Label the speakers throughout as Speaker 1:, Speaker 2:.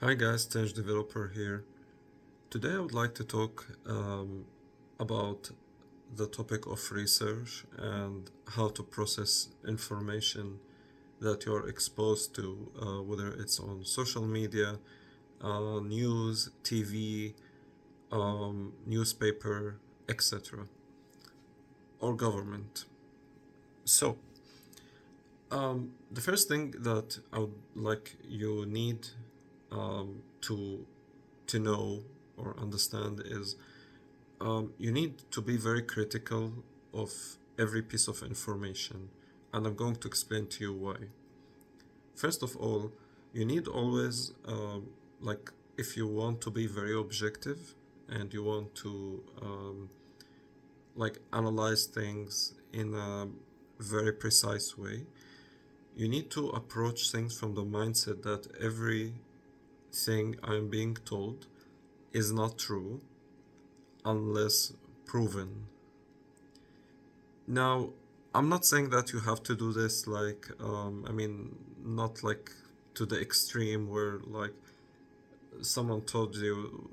Speaker 1: Hi guys, Tanj Developer here. Today I would like to talk about the topic of research and how to process information that you're exposed to, whether it's on social media, news, TV, newspaper, etc., or government. So, the first thing that I would like you need to know or understand is you need to be very critical of every piece of information, and I'm going to explain to you why. First of all, you need always, like, if you want to be very objective and you want to, like, analyze things in a very precise way, you need to approach things from the mindset that everything I'm being told is not true unless proven. Now, I'm not saying that you have to do this like, not like to the extreme where like someone told you,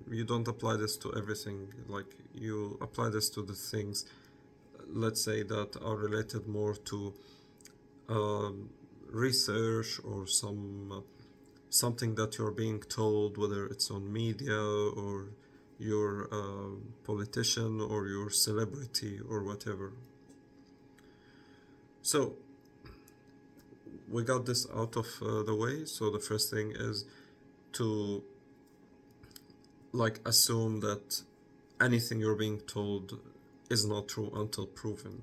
Speaker 1: you don't apply this to everything. Like, you apply this to the things, let's say, that are related more to um, research or something that you're being told, whether it's on media or your politician or your celebrity or whatever. So we got this out of the way. So the first thing is to like assume that anything you're being told is not true until proven.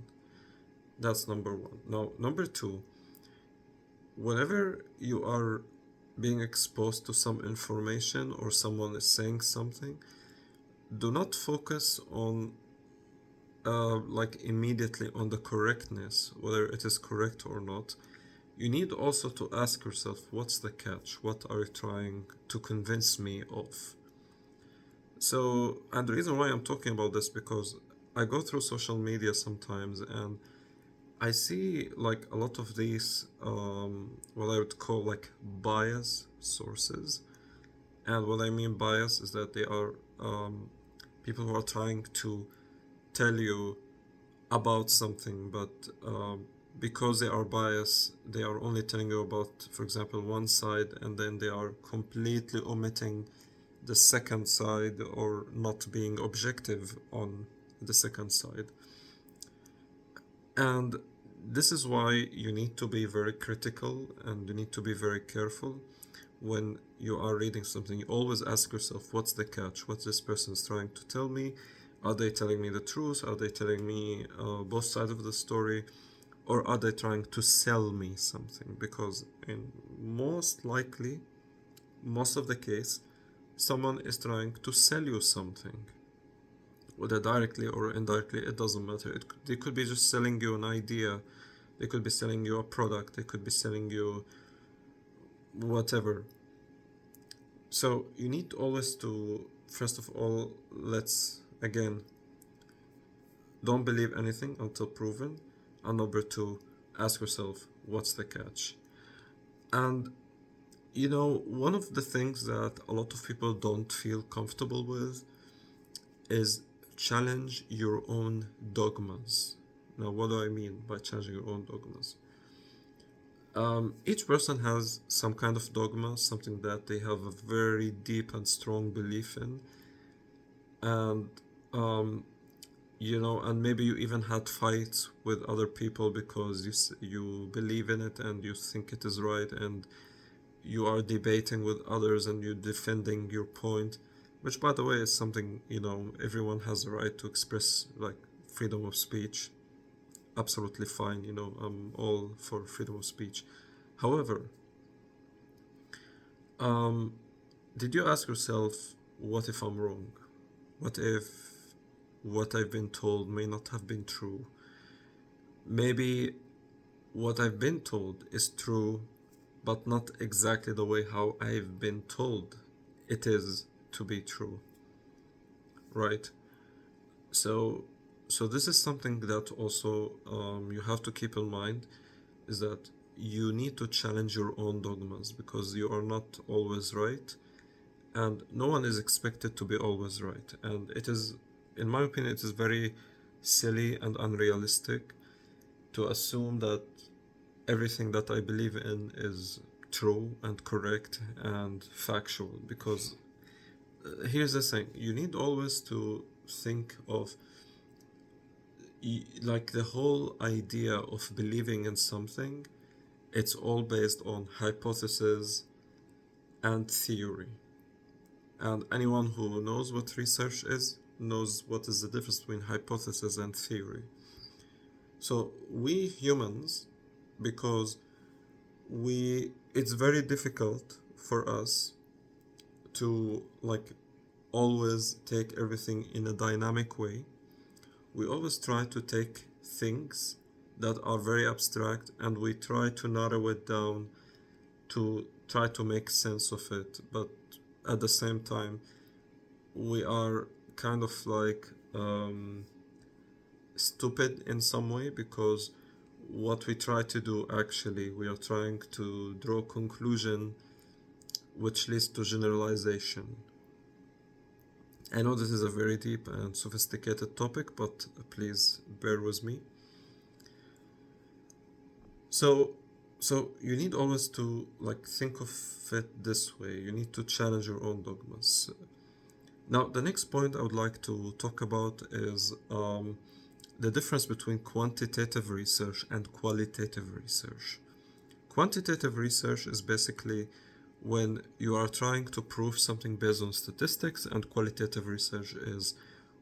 Speaker 1: That's number one. Now, number two, whenever you are being exposed to some information or someone is saying something, do not focus on like immediately on the correctness, whether it is correct or not. You need also to ask yourself, what's the catch? What are you trying to convince me of? So, and the reason why I'm talking about this because I go through social media sometimes and I see like a lot of these, what I would call like bias sources. And what I mean bias is that they are people who are trying to tell you about something, but because they are biased, they are only telling you about, for example, one side, and then they are completely omitting the second side or not being objective on the second side. And this is why you need to be very critical and you need to be very careful when you are reading something. You always ask yourself, what's the catch? What this person is trying to tell me? Are they telling me the truth? Are they telling me both sides of the story? Or are they trying to sell me something? Because in most likely, most of the case, someone is trying to sell you something, whether directly or indirectly, it doesn't matter. They could be just selling you an idea, they could be selling you a product, they could be selling you whatever. So you need always to, first of all, let's again, don't believe anything until proven. And number two, ask yourself, what's the catch? And one of the things that a lot of people don't feel comfortable with is challenge your own dogmas. Now, what do I mean by challenging your own dogmas? Each person has some kind of dogma, something that they have a very deep and strong belief in, and and maybe you even had fights with other people because you believe in it and you think it is right, and you are debating with others and you're defending your point, which, by the way, is something, everyone has the right to express, like freedom of speech. Absolutely fine, I'm all for freedom of speech. However, um, did you ask yourself, what if I'm wrong? What if what I've been told may not have been true? Maybe what I've been told is true, but not exactly the way how I've been told it is to be true, right? So, so this is something that also you have to keep in mind, is that you need to challenge your own dogmas because you are not always right, and no one is expected to be always right. And it is, in my opinion, it is very silly and unrealistic to assume that everything that I believe in is true and correct and factual. Because here's the thing, you need always to think of like the whole idea of believing in something, it's all based on hypothesis and theory. And anyone who knows what research is knows what is the difference between hypothesis and theory. So we humans, because it's very difficult for us to like always take everything in a dynamic way. We always try to take things that are very abstract and we try to narrow it down to try to make sense of it, but at the same time we are kind of like stupid in some way, because what we try to do, actually we are trying to draw conclusion which leads to generalization. I know this is a very deep and sophisticated topic, but please bear with me. So so you need always to like think of it this way. You need to challenge your own dogmas. Now, the next point I would like to talk about is the difference between quantitative research and qualitative research. Quantitative research is basically when you are trying to prove something based on statistics, and qualitative research is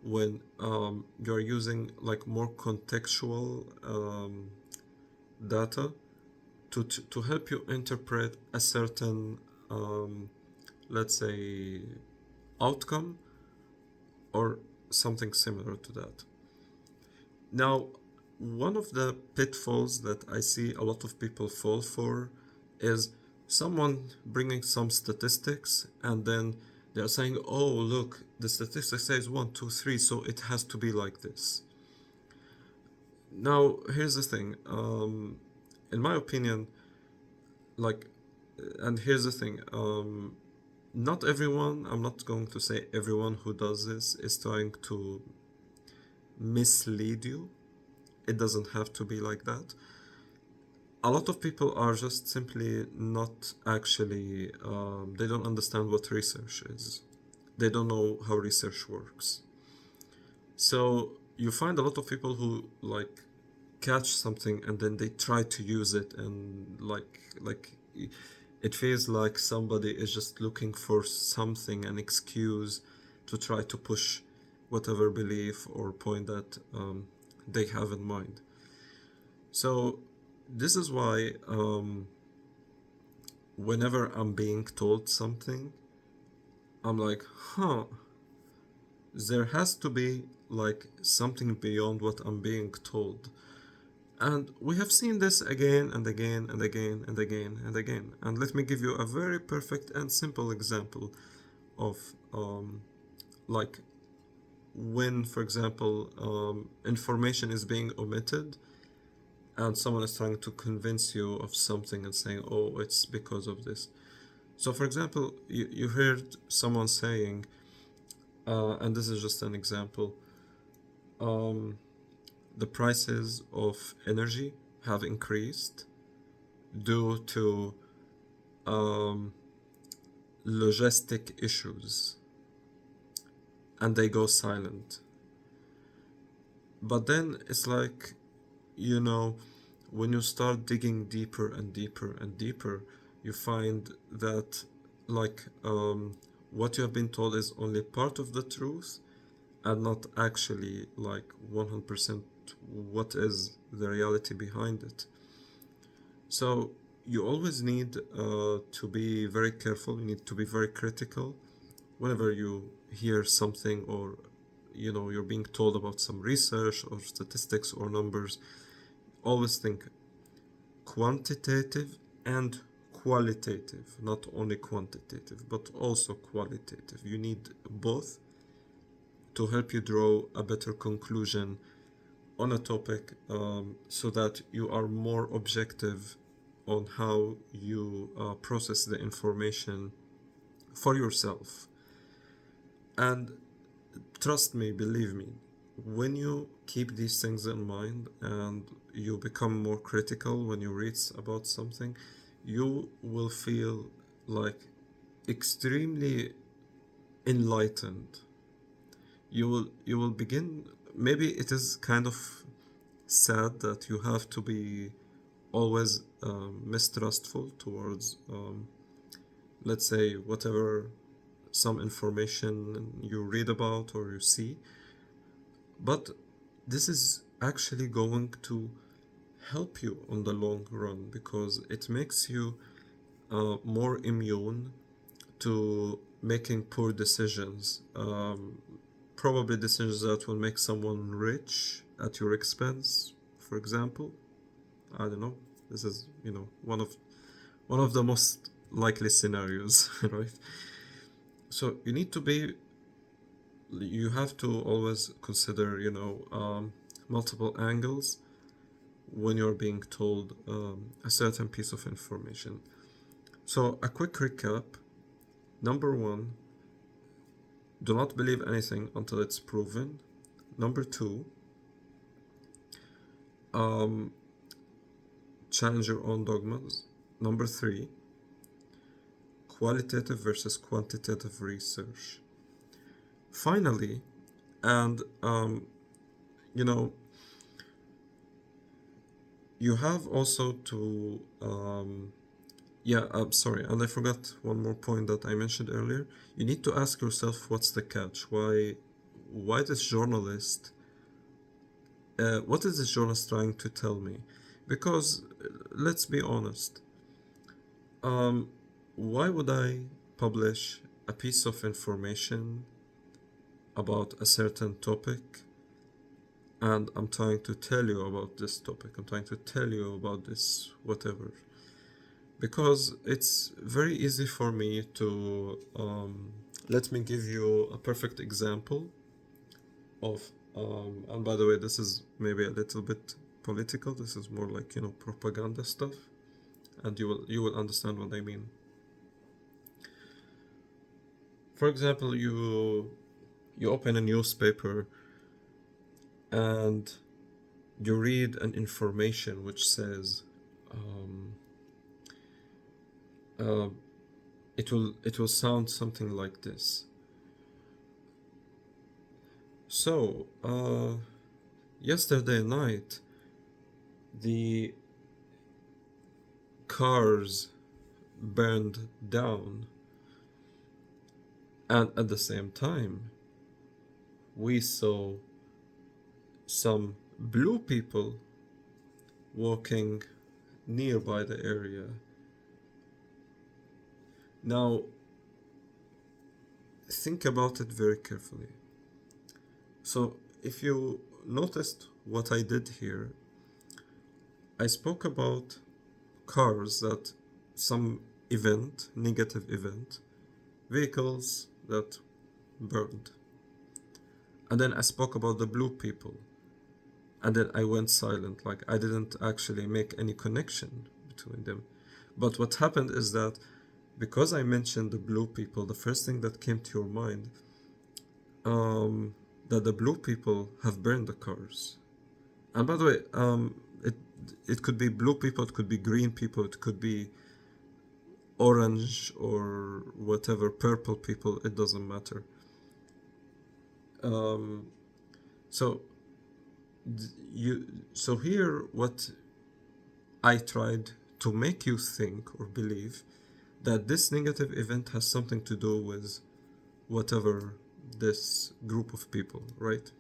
Speaker 1: when you're using like more contextual data to help you interpret a certain, let's say, outcome or something similar to that. Now, one of the pitfalls that I see a lot of people fall for is someone bringing some statistics and then they're saying, oh, look, the statistic says 1, 2, 3, so it has to be like this. Now, here's the thing. In my opinion, like, and here's the thing. Not everyone, I'm not going to say everyone who does this is trying to mislead you. It doesn't have to be like that. A lot of people are just simply not actually, they don't understand what research is. They don't know how research works. So you find a lot of people who like catch something and then they try to use it, and like it feels like somebody is just looking for something, an excuse to try to push whatever belief or point that they have in mind. So this is why whenever I'm being told something, I'm like, huh, there has to be like something beyond what I'm being told. And we have seen this again and again and again and again and again. And let me give you a very perfect and simple example of like when, for example, information is being omitted and someone is trying to convince you of something and saying, oh, it's because of this. So, for example, you heard someone saying, and this is just an example, the prices of energy have increased due to logistic issues, and they go silent. But then it's like, you know, when you start digging deeper and deeper and deeper, you find that like what you have been told is only part of the truth and not actually like 100% what is the reality behind it. So you always need to be very careful. You need to be very critical whenever you hear something, or you know, you're being told about some research or statistics or numbers. Always think quantitative and qualitative, not only quantitative but also qualitative. You need both to help you draw a better conclusion on a topic, so that you are more objective on how you process the information for yourself. And trust me, believe me, when you keep these things in mind and you become more critical when you read about something, you will feel like extremely enlightened. You will begin, maybe it is kind of sad that you have to be always mistrustful towards, let's say, whatever some information you read about or you see, but this is actually going to help you on the long run because it makes you more immune to making poor decisions, probably decisions that will make someone rich at your expense, for example. I don't know. This is, one of the most likely scenarios, right? So you have to always consider, multiple angles when you're being told a certain piece of information. So, a quick recap. Number one, do not believe anything until it's proven. Number two, um, challenge your own dogmas. Number three, qualitative versus quantitative research. Finally, and you know, you have also to yeah, I'm sorry, and I forgot one more point that I mentioned earlier. You need to ask yourself what's the catch? Why this journalist? What is this journalist trying to tell me? Because let's be honest. Um, why would I publish a piece of information about a certain topic and I'm trying to tell you about this topic? I'm trying to tell you about this whatever. Because it's very easy for me to let me give you a perfect example of and by the way, this is maybe a little bit political. This is more like, propaganda stuff, and you will understand what I mean. For example, you open a newspaper and you read an information which says um, uh, it will sound something like this. So, yesterday night, the cars burned down, and at the same time, we saw some blue people walking nearby the area. Now, think about it very carefully. So, if you noticed what I did here, I spoke about cars that some event, negative event, vehicles that burned. And then I spoke about the blue people. And then I went silent, like I didn't actually make any connection between them. But what happened is that because I mentioned the blue people, the first thing that came to your mind, that the blue people have burned the cars. And by the way, it could be blue people, it could be green people, it could be orange or whatever, purple people, it doesn't matter. Um, so so here what I tried to make you think or believe that this negative event has something to do with whatever this group of people, right?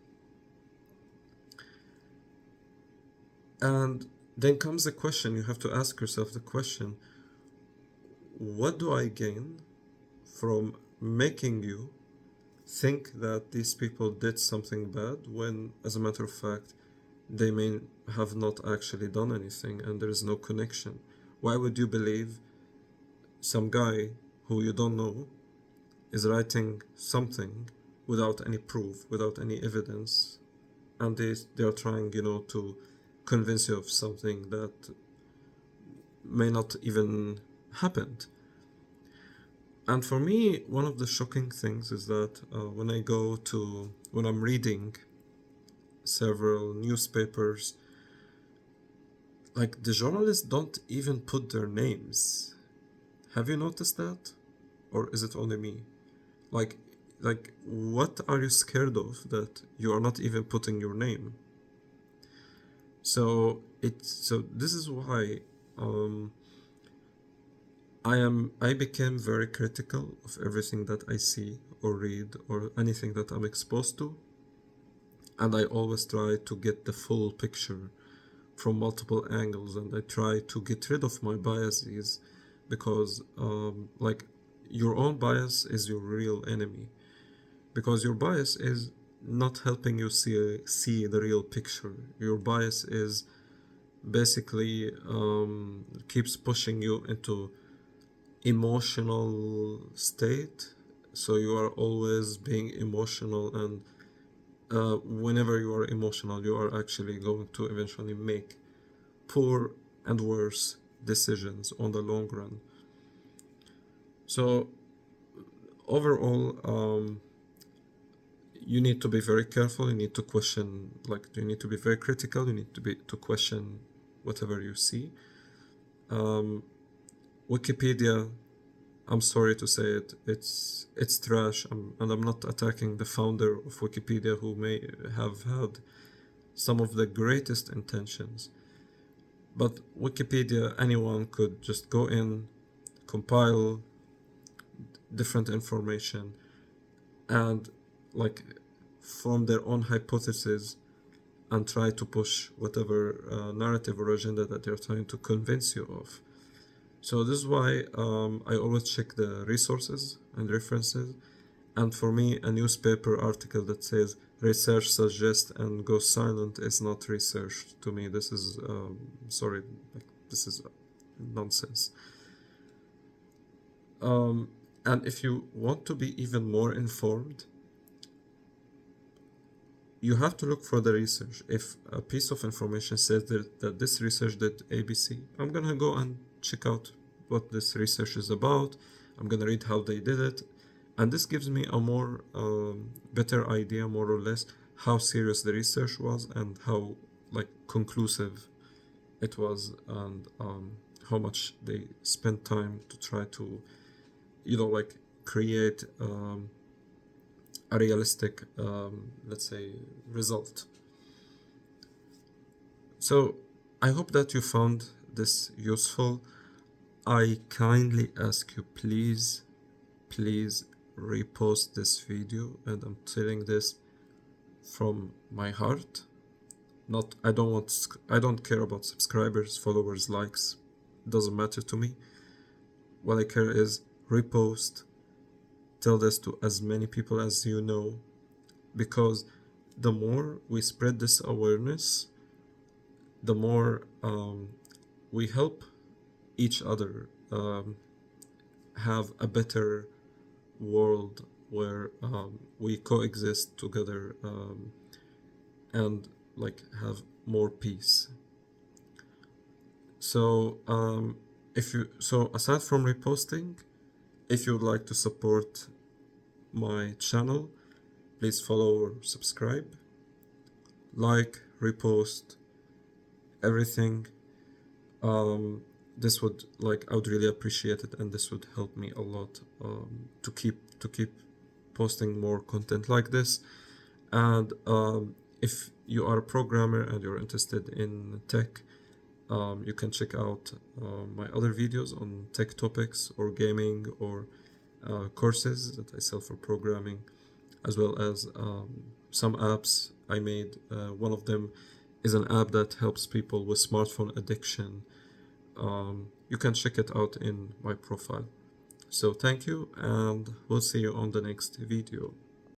Speaker 1: And then comes the question, you have to ask yourself the question, what do I gain from making you think that these people did something bad when, as a matter of fact, they may have not actually done anything and there is no connection? Why would you believe some guy who you don't know is writing something without any proof, without any evidence, and they are trying, to convince you of something that may not even happened. And for me, one of the shocking things is that when I'm reading several newspapers, like the journalists don't even put their names. Have you noticed that? Or is it only me? Like, what are you scared of that you are not even putting your name? So this is why um, I became very critical of everything that I see or read or anything that I'm exposed to, and I always try to get the full picture from multiple angles, and I try to get rid of my biases because like your own bias is your real enemy, because your bias is not helping you see the real picture. Your bias is basically keeps pushing you into emotional state, so you are always being emotional, and whenever you are emotional you are actually going to eventually make poor and worse decisions on the long run. So overall, you need to be very careful. You need to question, like you need to be very critical. You need to question whatever you see. um, Wikipedia, I'm sorry to say it, it's trash. And I'm not attacking the founder of Wikipedia, who may have had some of the greatest intentions. But Wikipedia, anyone could just go in, compile different information, and like form their own hypothesis and try to push whatever narrative or agenda that they're trying to convince you of. So this is why I always check the resources and references. And for me, a newspaper article that says research suggests and goes silent is not research to me. This is sorry, like, this is nonsense. Um, and if you want to be even more informed, you have to look for the research. If a piece of information says that this research did ABC, I'm gonna go and check out what this research is about. I'm gonna read how they did it, and this gives me a more better idea, more or less, how serious the research was and how like conclusive it was, and how much they spent time to try to, like create a realistic, let's say, result. So I hope that you found this useful. I kindly ask you, please, please repost this video, and I'm telling this from my heart. Not, I don't care about subscribers, followers, likes. It doesn't matter to me. What I care is repost, tell this to as many people as you know, because the more we spread this awareness, the more we help each other have a better world where we coexist together, and like have more peace. So aside from reposting, if you would like to support my channel, please follow or subscribe, like, repost, everything. This would, like, I would really appreciate it, and this would help me a lot to keep posting more content like this. And if you are a programmer and you're interested in tech, you can check out my other videos on tech topics or gaming or courses that I sell for programming, as well as some apps I made. One of them is an app that helps people with smartphone addiction. You can check it out in my profile. So thank you, and we'll see you on the next video.